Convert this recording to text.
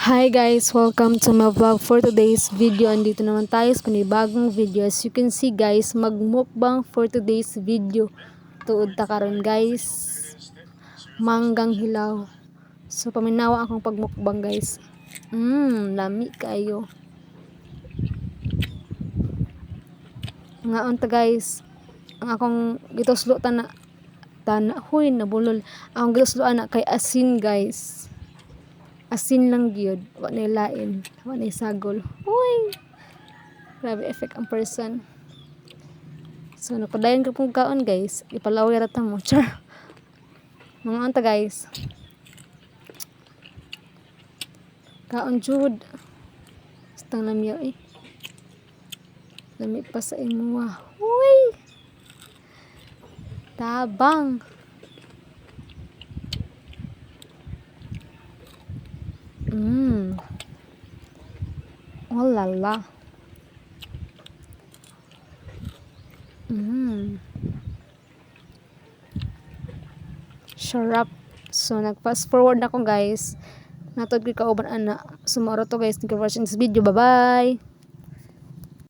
Hi guys, welcome to my vlog for today's video. Andito naman tayo sa panibagong video. As you can see guys, magmukbang for today's video. Tuod ta karon guys, manggang hilaw. So paminawa akong pagmukbang guys. Lami kayo. Ngaon ta guys, ang akong gituslo tana huy nabulol. Ang gituslo ana kay asin guys. Asin lang gyud, wa na lain, wa na sagol. Uy. Grabe effect ang person. So napadayon ko pong kaon guys, ipalawi ra ta mo. Char. Mga anta guys. Kaon jud. Stang namiyo eh. Lami pa sa imuha. Uy. Tabang. Oh la la. Sarap. So nag-fast forward na ko guys. Natod ko kauban ana. Sumaro to guys. Thank you for watching this video. Bye bye.